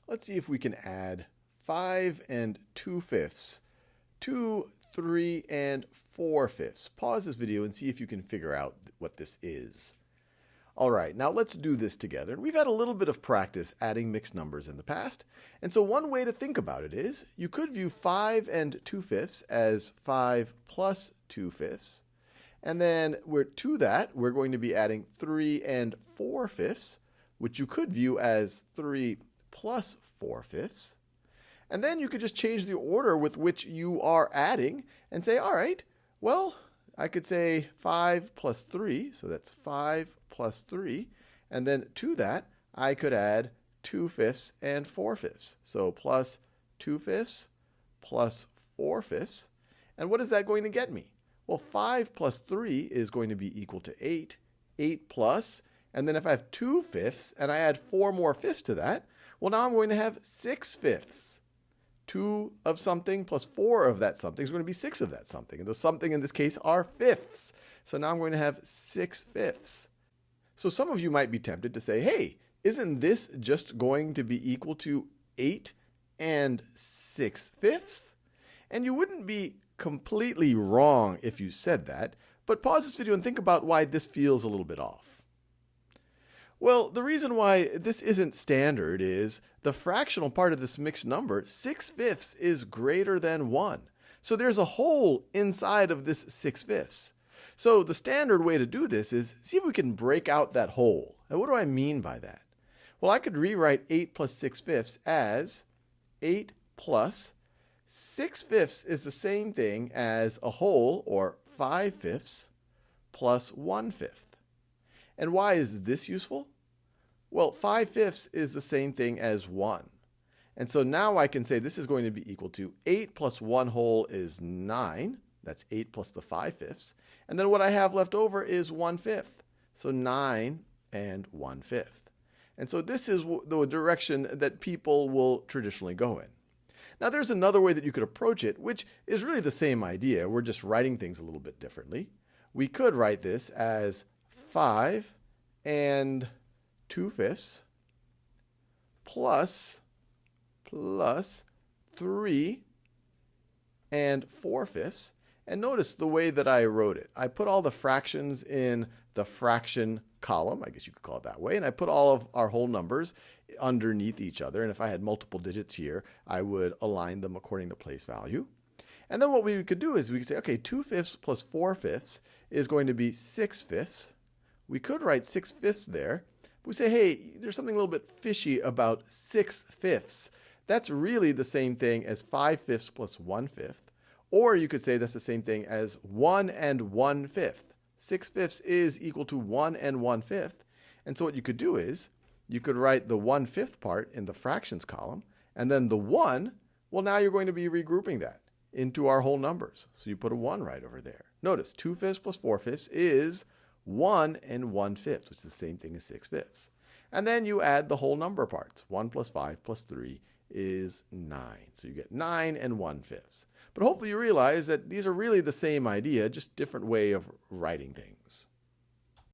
Let's see if we can add 5 and 2/5 to 3 and 4/5. Pause this video and see if you can figure out what this is. All right, now let's do this together. We've had a little bit of practice adding mixed numbers in the past. And so one way to think about it is you could view 5 and 2/5 as 5 plus 2/5. And then to that, we're going to be adding 3 and 4/5, which you could view as 3 plus 4/5. And then you could just change the order with which you are adding and say, all right, well, I could say 5 plus 3, so that's 5 plus 3. And then to that, I could add 2/5 and 4/5. So plus 2/5 plus 4/5. And what is that going to get me? Well, 5 plus 3 is going to be equal to 8. 8 plus, and then if I have 2/5 and I add 4 more fifths to that, well, now I'm going to have 6/5. 2 of something plus 4 of that something is going to be 6 of that something. And the something in this case are fifths. So now I'm going to have 6/5. So some of you might be tempted to say, hey, isn't this just going to be equal to 8 and 6/5? And you wouldn't be completely wrong if you said that, but pause this video and think about why this feels a little bit off. Well, the reason why this isn't standard is the fractional part of this mixed number, 6/5, is greater than 1. So there's a hole inside of this 6/5. So the standard way to do this is see if we can break out that hole. And what do I mean by that? Well, I could rewrite 8 plus 6/5 as 8 plus 6/5 is the same thing as a whole, or 5/5, plus 1/5. And why is this useful? Well, 5/5 is the same thing as 1. And so now I can say this is going to be equal to 8 plus 1 whole is 9. That's 8 plus the 5/5. And then what I have left over is 1/5. So 9 and 1/5. And so this is the direction that people will traditionally go in. Now there's another way that you could approach it, which is really the same idea. We're just writing things a little bit differently. We could write this as 5 and 2/5 plus 3 and 4/5. And notice the way that I wrote it. I put all the fractions in the fraction column, I guess you could call it that way, and I put all of our whole numbers underneath each other. And if I had multiple digits here, I would align them according to place value. And then what we could do is we could say, okay, 2/5 plus 4/5 is going to be 6/5. We could write 6/5 there. But we say, hey, there's something a little bit fishy about 6/5. That's really the same thing as 5/5 plus 1/5. Or you could say that's the same thing as 1 and 1/5. 6/5 is equal to 1 and 1/5. And so what you could do is you could write the 1/5 part in the fractions column, and then the 1, well, now you're going to be regrouping that into our whole numbers. So you put a 1 right over there. Notice 2/5 plus 4/5 is 1 and 1/5, which is the same thing as 6/5. And then you add the whole number parts. 1 plus 5 plus 3 is 9. So you get 9 and 1/5. But hopefully you realize that these are really the same idea, just different way of writing things.